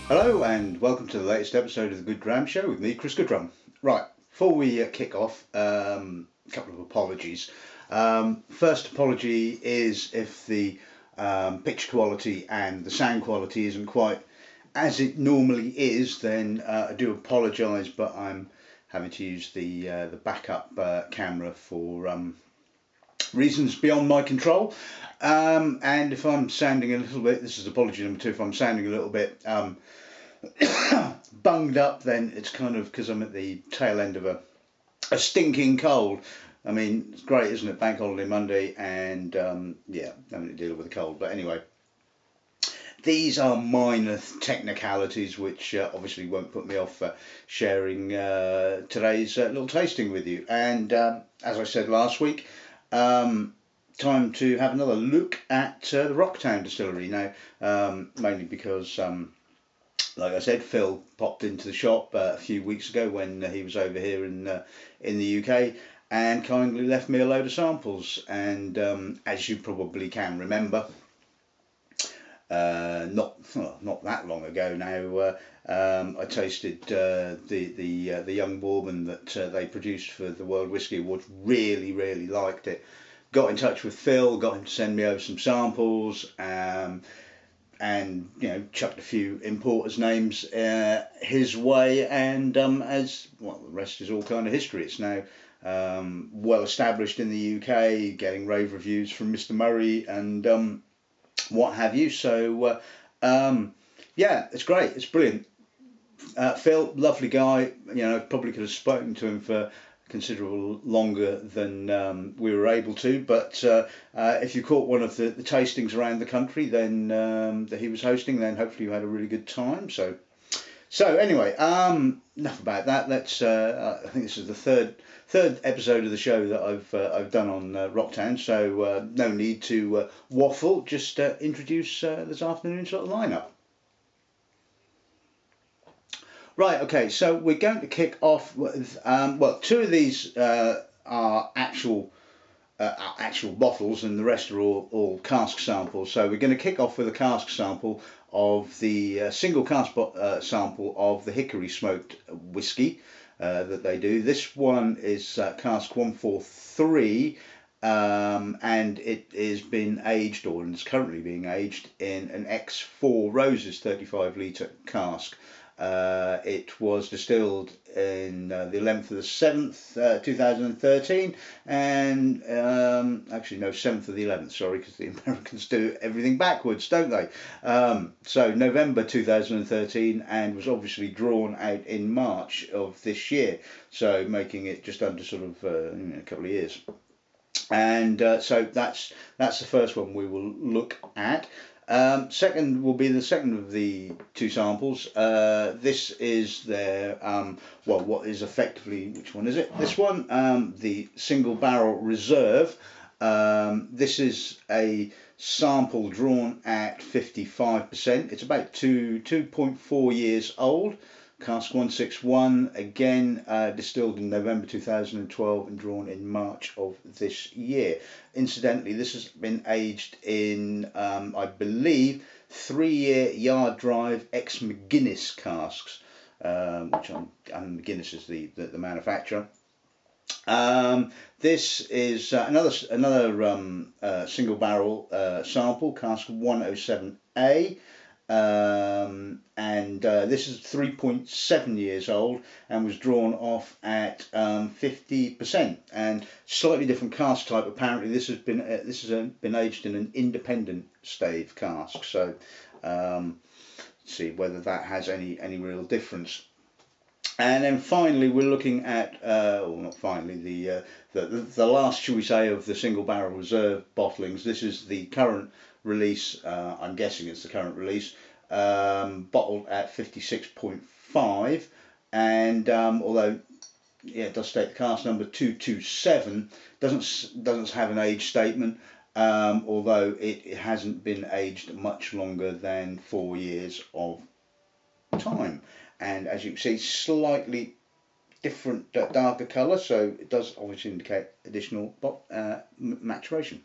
Hello and welcome to the latest episode of the Good Dram Show with me, Chris Goodrum. Right, before we kick off, a couple of apologies. First apology is if the picture quality and the sound quality isn't quite as it normally is, then I do apologise, but I'm having to use the backup camera for reasons beyond my control. And if I'm sounding a little bit, this is apology number 2, if I'm sounding a little bit bunged up, then it's kind of because I'm at the tail end of a stinking cold. I mean, it's great, isn't it? Bank holiday Monday, and yeah, having to deal with a cold. But anyway, these are minor technicalities which obviously won't put me off sharing today's little tasting with you. And as I said last week, time to have another look at the Rocktown Distillery now, mainly because like I said, Phil popped into the shop a few weeks ago when he was over here in the UK and kindly left me a load of samples. And as you probably can remember, not that long ago now, I tasted the young bourbon that they produced for the World Whisky Awards. Really liked it. Got in touch with Phil, got him to send me over some samples, and you know, chucked a few importers' names his way, and as well, the rest is all kind of history. It's now well established in the UK, getting rave reviews from Mr. Murray and what have you. So yeah, it's great, it's brilliant. Phil, lovely guy. You know, probably could have spoken to him for considerable longer than we were able to, but if you caught one of the tastings around the country then that he was hosting, then hopefully you had a really good time. So anyway, enough about that. Let's I think this is the third episode of the show that I've done on Rocktown, so no need to waffle, just introduce this afternoon's sort of lineup. Right, okay, so we're going to kick off with, well, 2 of these are actual bottles, and the rest are all cask samples. So we're going to kick off with a cask sample of the single cask sample of the Hickory Smoked whisky that they do. This one is cask 143, and it is been aged, or is currently being aged, in an X4 Roses 35 litre cask. It was distilled in the 11th of the 7th, 2013, and actually no, 7th of the 11th, sorry, because the Americans do everything backwards, don't they? So November 2013, and was obviously drawn out in March of this year, so making it just under sort of a couple of years. And so that's the first one we will look at. Second will be the second of the 2 samples. This is their, well, what is effectively, which one is it? This one, the Single Barrel Reserve. This is a sample drawn at 55%. It's about 2.4 years old. Cask 161, again distilled in November 2012 and drawn in March of this year. Incidentally, this has been aged in, I believe, 3-year Yard Drive ex McGuinness casks, which and McGuinness is the manufacturer. This is another single barrel sample, cask 107A. And this is 3.7 years old and was drawn off at 50%, and slightly different cask type. Apparently this has been aged in an independent stave cask, so see whether that has any real difference. And then finally we're looking at, or not finally, the last, shall we say, of the Single Barrel Reserve bottlings. This is the current release, I'm guessing it's the current release, bottled at 56.5, and although yeah, it does state the cask number 227, doesn't have an age statement, although it hasn't been aged much longer than 4 years of time. And as you can see, slightly different darker colour, so it does obviously indicate additional maturation.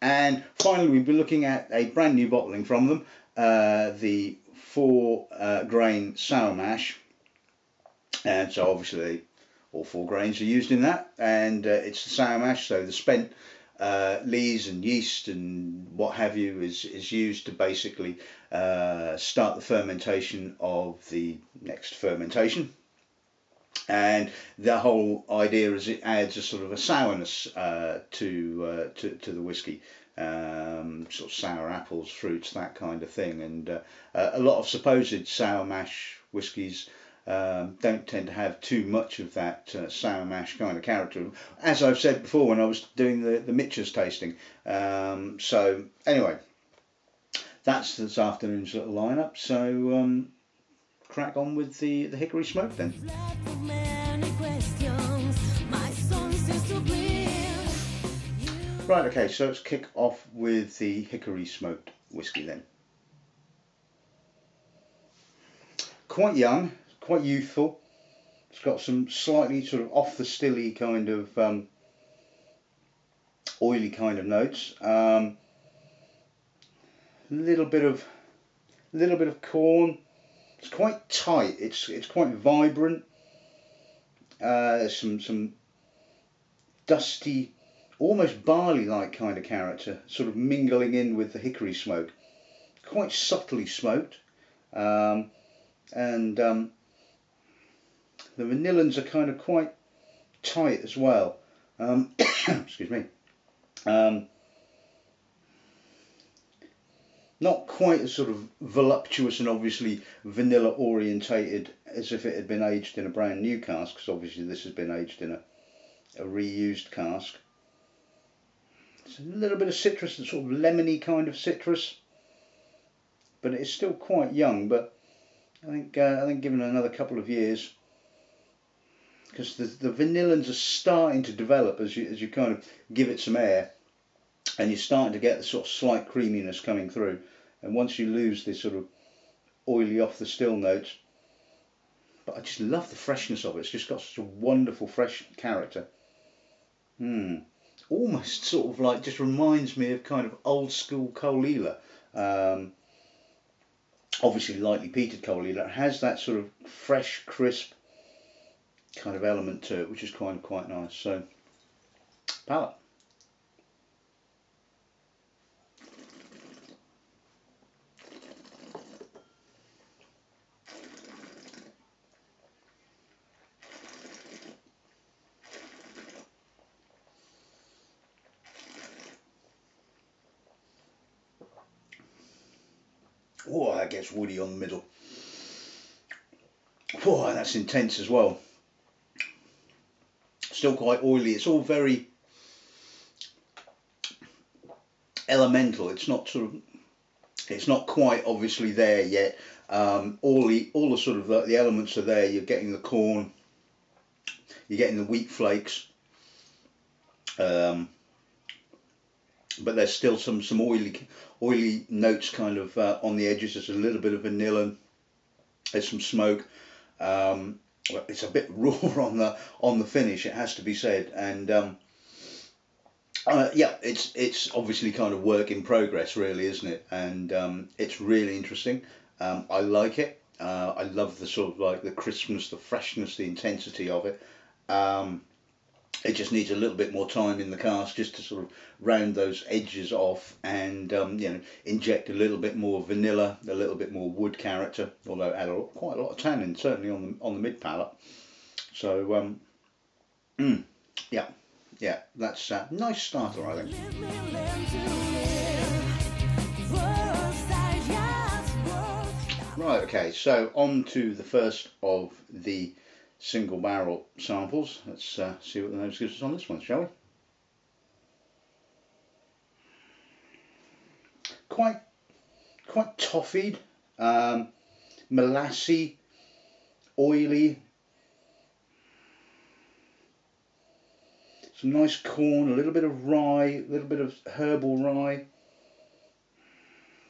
And finally we'll be looking at a brand new bottling from them, the 4 grain sour mash, and so obviously all 4 grains are used in that, and it's the sour mash, so the spent lees and yeast and what have you is used to basically start the fermentation of the next fermentation. And the whole idea is it adds a sort of a sourness to the whiskey, sort of sour apples, fruits, that kind of thing. And a lot of supposed sour mash whiskies don't tend to have too much of that sour mash kind of character, as I've said before when I was doing the Mitchell's tasting. So anyway, that's this afternoon's little lineup. So crack on with the Hickory Smoked then. Right, okay, so let's kick off with the Hickory Smoked whiskey then. Quite young, quite youthful. It's got some slightly sort of off the stilly kind of oily kind of notes. Little bit of corn. It's quite tight. It's quite vibrant. Some dusty, almost barley-like kind of character, sort of mingling in with the hickory smoke. Quite subtly smoked, and the vanillins are kind of quite tight as well. Excuse me. Not quite as sort of voluptuous and obviously vanilla orientated as if it had been aged in a brand new cask, because obviously this has been aged in a reused cask. It's a little bit of citrus, a sort of lemony kind of citrus, but it's still quite young. But I think given another couple of years, because the vanillins are starting to develop as you kind of give it some air, and you're starting to get the sort of slight creaminess coming through. And once you lose this sort of oily off the still notes, but I just love the freshness of it. It's just got such a wonderful fresh character. Almost sort of like, just reminds me of kind of old school Coal Ela. Obviously lightly peated Coal Ela. It has that sort of fresh, crisp kind of element to it, which is quite nice. So, palate. Oh, that gets woody on the middle. Oh, that's intense as well. Still quite oily. It's all very elemental. It's not quite obviously there yet. All the sort of the elements are there. You're getting the corn, you're getting the wheat flakes, but there's still some oily notes kind of on the edges. There's a little bit of vanilla. There's some smoke. It's a bit raw on the finish, it has to be said, and yeah, it's obviously kind of work in progress, really, isn't it? And it's really interesting. I like it. I love the sort of like the crispness, the freshness, the intensity of it. It just needs a little bit more time in the cask just to sort of round those edges off, and you know, inject a little bit more vanilla, a little bit more wood character, although it had quite a lot of tannin, certainly on the mid palate. So yeah, that's a nice starter, I think. Right, okay, so on to the first of the single barrel samples. Let's see what the nose gives us on this one, shall we? Quite toffeed, molassy, oily. Some nice corn, a little bit of rye, a little bit of herbal rye.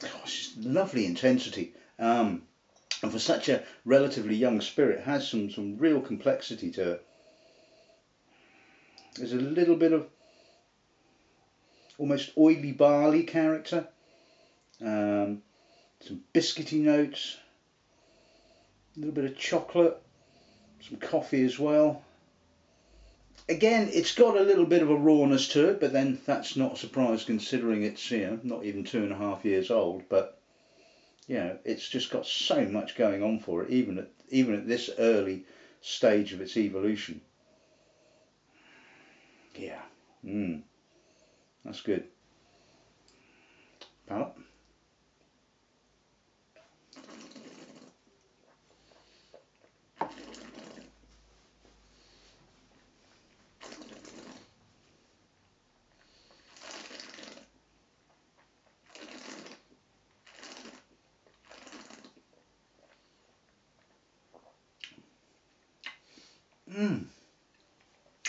Oh, it's just lovely intensity. And for such a relatively young spirit, it has some real complexity to it. There's a little bit of almost oily barley character, some biscuity notes, A little bit of chocolate, some coffee as well. Again, it's got a little bit of a rawness to it, but then that's not a surprise considering it's, you know, not even 2.5 years old. But you know, it's just got so much going on for it, even at this early stage of its evolution. Yeah, that's good. Palate.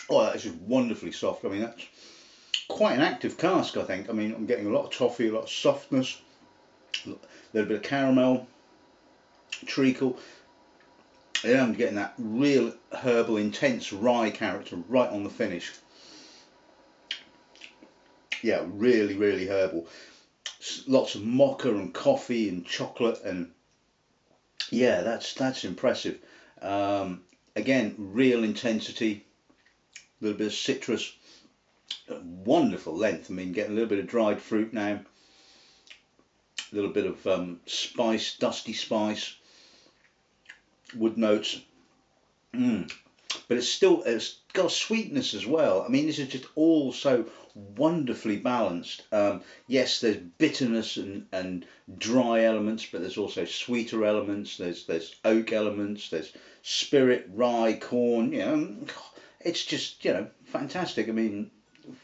Oh, that is just wonderfully soft. I mean, that's quite an active cask, I think. I mean, I'm getting a lot of toffee, a lot of softness, a little bit of caramel, treacle. Yeah, I'm getting that real herbal, intense rye character right on the finish. Yeah, really, really herbal. Lots of mocha and coffee and chocolate, and yeah, that's impressive. Again, real intensity, a little bit of citrus, wonderful length. I mean, getting a little bit of dried fruit now, a little bit of spice, dusty spice, wood notes. But it's got sweetness as well. I mean, this is just all so wonderfully balanced. Yes, there's bitterness and dry elements, but there's also sweeter elements. There's oak elements. There's spirit, rye, corn. You know, it's just, you know, fantastic. I mean,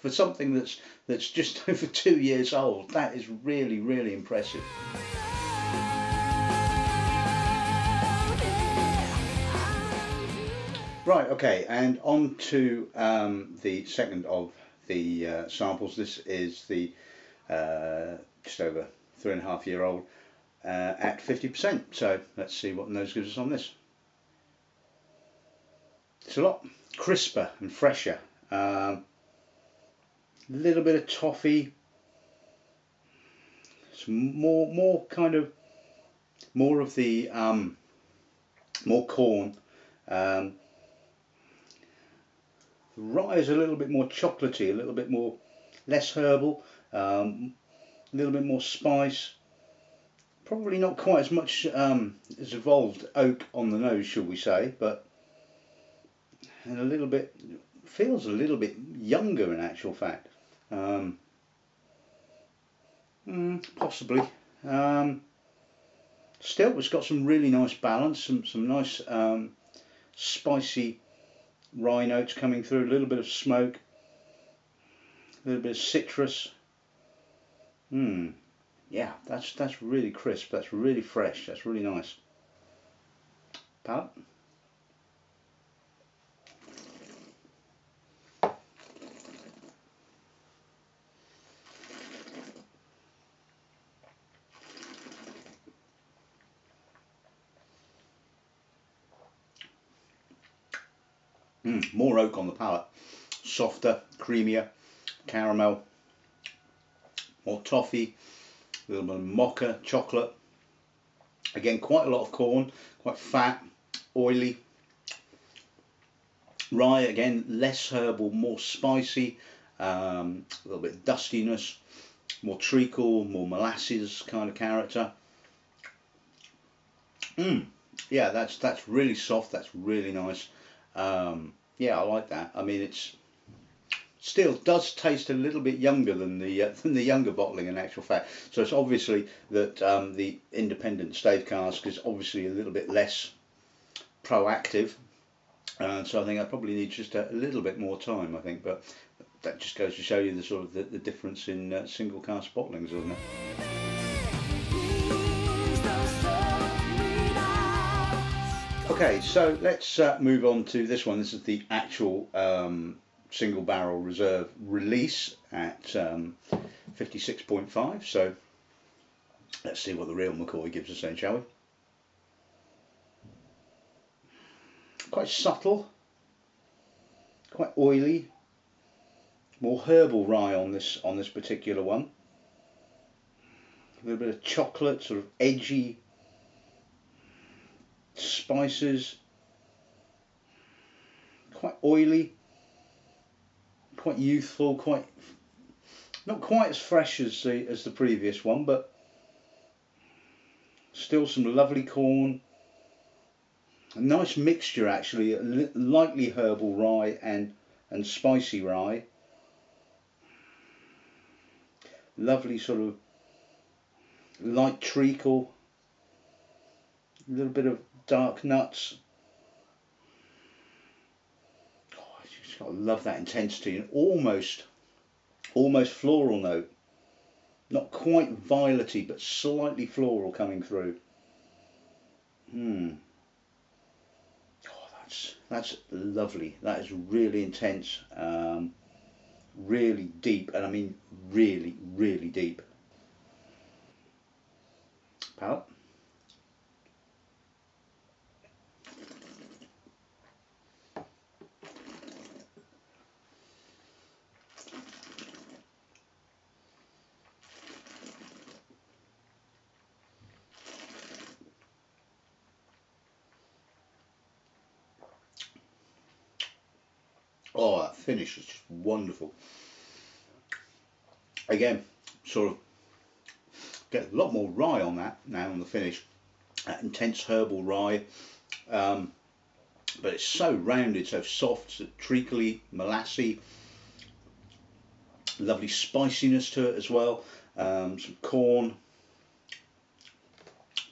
for something that's just over 2 years old, that is really, really impressive. Right, okay, and on to the second of the samples. This is the just over 3.5 year old at 50%. So let's see what the nose gives us on this. It's a lot crisper and fresher. A little bit of toffee. Some more kind of more of the more corn. The rye is a little bit more chocolatey, a little bit more less herbal, a little bit more spice. Probably not quite as much as evolved oak on the nose, shall we say, but and a little bit feels a little bit younger in actual fact. Possibly. Still, it's got some really nice balance, some nice spicy rye notes coming through, a little bit of smoke, a little bit of citrus. Yeah, that's really crisp, that's really fresh, that's really nice. Palate. More oak on the palate, softer, creamier, caramel, more toffee, a little bit of mocha, chocolate. Again, quite a lot of corn, quite fat, oily. Rye, again, less herbal, more spicy, a little bit of dustiness, more treacle, more molasses kind of character. Yeah, that's really soft, that's really nice. Yeah, I like that. I mean, it's still does taste a little bit younger than the younger bottling in actual fact. So it's obviously that the independent stave cask is obviously a little bit less proactive, so I think I probably need just a little bit more time, I think. But that just goes to show you the sort of the difference in single cask bottlings, doesn't it? Okay, so let's move on to this one. This is the actual single barrel reserve release at 56.5. So let's see what the real McCoy gives us then, shall we? Quite subtle, quite oily, more herbal rye on this particular one. A little bit of chocolate, sort of edgy, spices, quite oily, quite youthful, quite not quite as fresh as the previous one, but still some lovely corn. A nice mixture actually, lightly herbal rye and spicy rye. Lovely sort of light treacle, a little bit of dark nuts. Oh, I just gotta love that intensity, and almost floral note. Not quite violety, but slightly floral coming through. Oh, that's lovely. That is really intense, really deep, and I mean really, really deep. Palate. Oh, that finish is just wonderful. Again, sort of get a lot more rye on that now on the finish. That intense herbal rye, but it's so rounded, so soft, so treacly, molassy. Lovely spiciness to it as well. Some corn,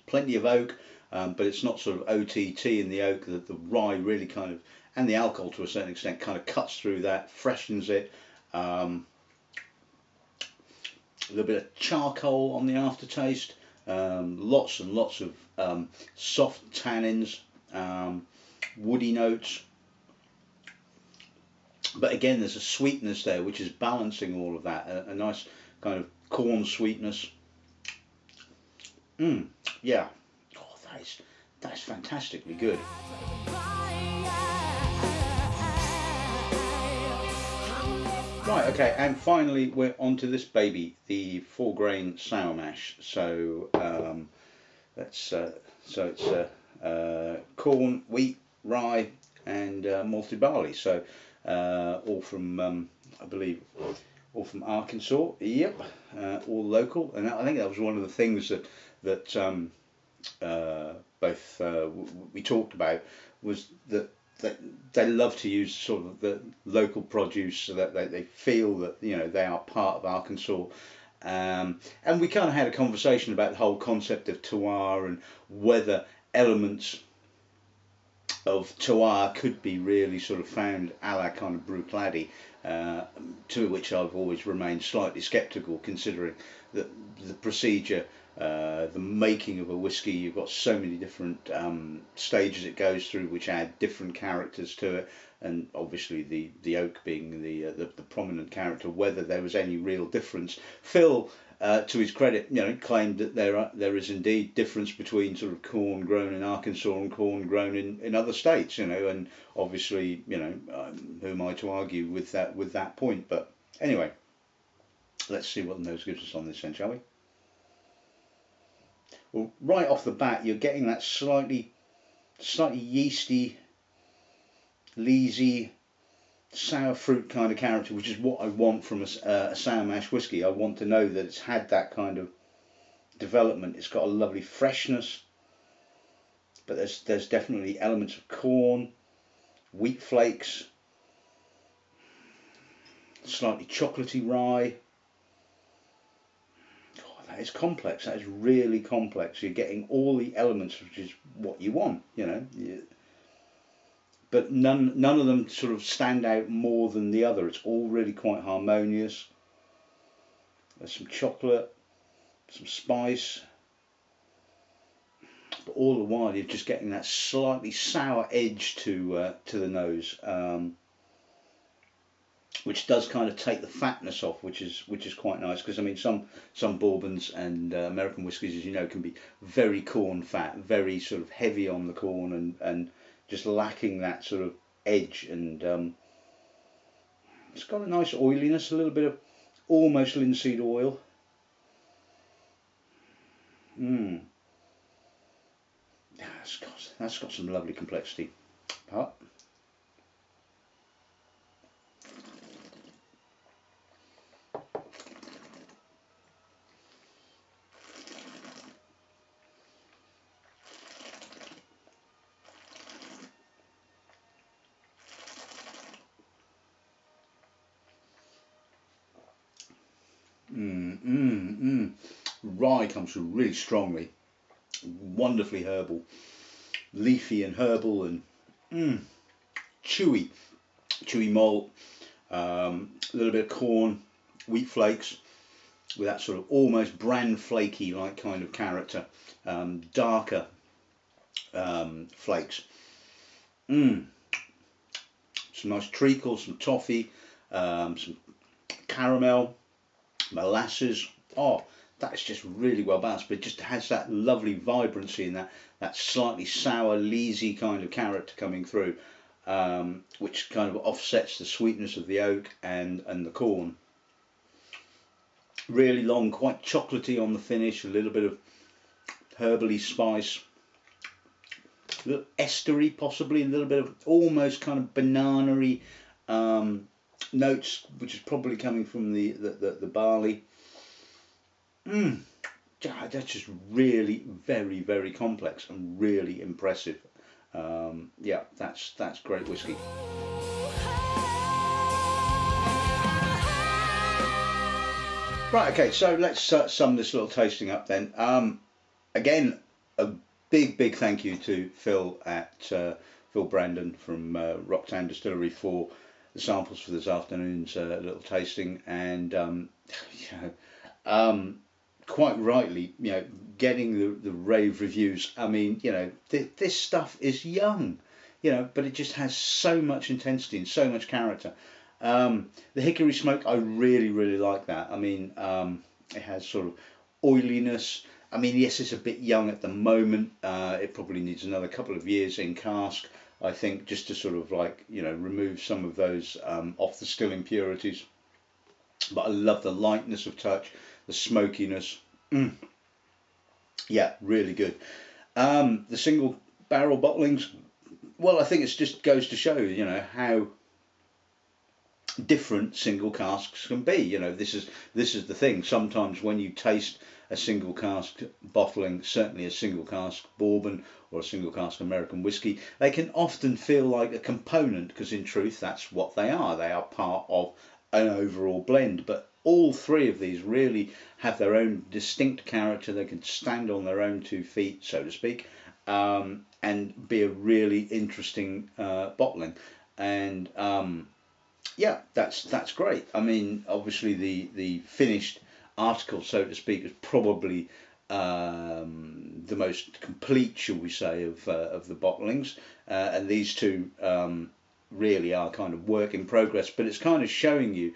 plenty of oak, but it's not sort of OTT in the oak. The rye really kind of, and the alcohol to a certain extent, kind of cuts through that, freshens it. A little bit of charcoal on the aftertaste. Lots and lots of soft tannins, woody notes. But again, there's a sweetness there which is balancing all of that. A nice kind of corn sweetness. Yeah. Oh, that is fantastically good. Right, okay, and finally we're onto this baby, the 4-grain sour mash. So it's corn, wheat, rye, and malted barley. So all from I believe all from Arkansas. Yep, all local. And I think that was one of the things that both we talked about, was that they love to use sort of the local produce, so that they feel that, you know, they are part of Arkansas. And we kind of had a conversation about the whole concept of terroir and whether elements of terroir could be really sort of found a la kind of Bruichladdich, to which I've always remained slightly sceptical, considering that the procedure, the making of a whisky, you've got so many different stages it goes through, which add different characters to it, and obviously the oak being the prominent character, whether there was any real difference. Phil, to his credit, you know, claimed that there is indeed difference between sort of corn grown in Arkansas and corn grown in other states, you know, and obviously, you know, who am I to argue with that point? But anyway, let's see what the nose gives us on this then, shall we? Well, right off the bat, you're getting that slightly yeasty, leesy, sour fruit kind of character, which is what I want from a sour mash whiskey. I want to know that it's had that kind of development. It's got a lovely freshness, but there's definitely elements of corn, wheat flakes, slightly chocolatey rye. That is complex. That is really complex. You're getting all the elements, which is what you want, you know. But none of them sort of stand out more than the other. It's all really quite harmonious. There's some chocolate, some spice, but all the while you're just getting that slightly sour edge to the nose, which does kind of take the fatness off, which is quite nice, because I mean some bourbons and American whiskies, as you know, can be very corn fat, very sort of heavy on the corn, and just lacking that sort of edge, and it's got a nice oiliness, a little bit of almost linseed oil. that's got some lovely complexity. But rye comes through really strongly, wonderfully herbal, leafy and herbal, and chewy malt, a little bit of corn, wheat flakes, with that sort of almost bran flaky like kind of character, darker flakes. Some nice treacle, some toffee, some caramel, molasses. Oh, that's just really well balanced, but it just has that lovely vibrancy and that slightly sour, leesy kind of character coming through, which kind of offsets the sweetness of the oak and the corn. Really long, quite chocolatey on the finish, a little bit of herbally spice, a little estery possibly, a little bit of almost kind of banana-y notes, which is probably coming from the barley. That's just really very, very complex and really impressive. Yeah, that's great whiskey. Right, okay, so let's sum this little tasting up then. Again, a big thank you to Phil Phil Brandon from Rocktown Distillery for the samples for this afternoon's little tasting, and quite rightly, getting the rave reviews. I mean, this stuff is young, but it just has so much intensity and so much character. The Hickory Smoked, I really like that. I mean, it has sort of oiliness. I mean, yes, it's a bit young at the moment. It probably needs another couple of years in cask, I think, just to sort of remove some of those off the still impurities. But I love the lightness of touch, the smokiness. Yeah, really good. The single barrel bottlings, well, I think it just goes to show, how different single casks can be. This is the thing. Sometimes when you taste a single cask bottling, certainly a single cask bourbon or a single cask American whiskey, they can often feel like a component, because in truth that's what they are. They are part of an overall blend. But all three of these really have their own distinct character. They can stand on their own 2 feet, so to speak, and be a really interesting bottling. And yeah, that's great. I mean, obviously the finished article, so to speak, is probably the most complete, shall we say, of the bottlings, and these two really are kind of work in progress. But it's kind of showing you,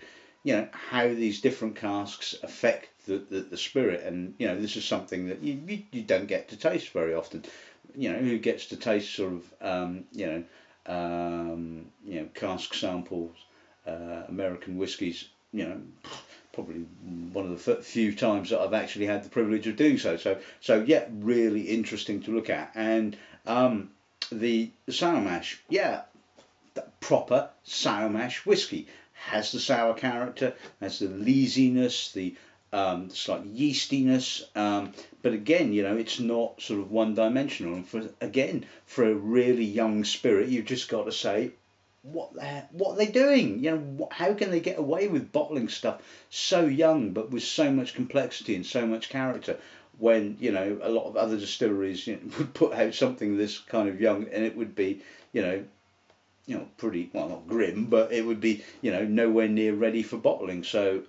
how these different casks affect the spirit, and this is something that you don't get to taste very often. Who gets to taste sort of cask samples, American whiskies, probably one of the few times that I've actually had the privilege of doing so. So yeah, really interesting to look at. And the sour mash, yeah, the proper sour mash whiskey has the sour character, has the leesiness, the slight yeastiness, but again, it's not sort of one-dimensional. And for a really young spirit, you've just got to say, what are they doing? How can they get away with bottling stuff so young but with so much complexity and so much character, when a lot of other distilleries would put out something this kind of young, and it would be pretty, well, not grim, but it would be nowhere near ready for bottling. So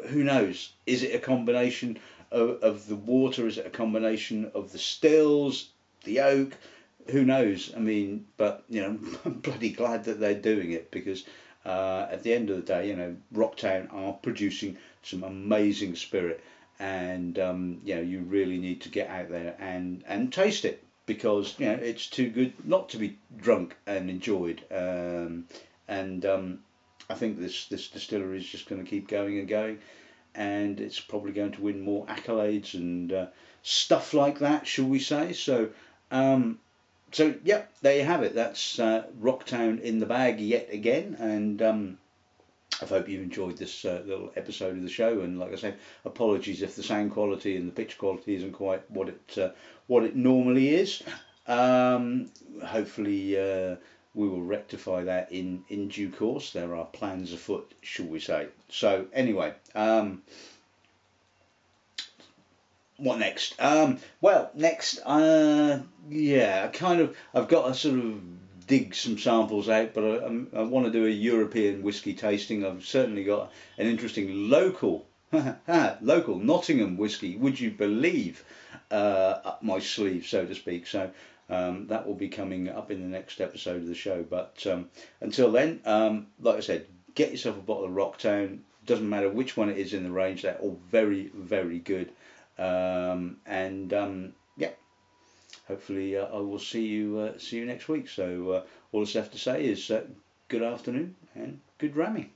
who knows? Is it a combination of the water? Is it a combination of the stills, the oak? Who knows? I mean, but I'm bloody glad that they're doing it, because at the end of the day, Rocktown are producing some amazing spirit, and you really need to get out there and taste it, because it's too good not to be drunk and enjoyed. I think this distillery is just going to keep going and going, and it's probably going to win more accolades and stuff like that, shall we say. So yep, there you have it. That's Rocktown in the bag yet again, and I hope you enjoyed this little episode of the show. And like I say, apologies if the sound quality and the picture quality isn't quite what it normally is. Hopefully we will rectify that in due course. There are plans afoot, shall we say. So anyway, what next? Well, next, yeah, I've got to sort of dig some samples out, but I want to do a European whiskey tasting. I've certainly got an interesting local Nottingham whiskey, would you believe, up my sleeve, so to speak. So that will be coming up in the next episode of the show. But until then, like I said, get yourself a bottle of Rocktown. Doesn't matter which one it is in the range, they're all very, very good. Yeah, hopefully I will see you next week. So all that's left to say is good afternoon and good ramming.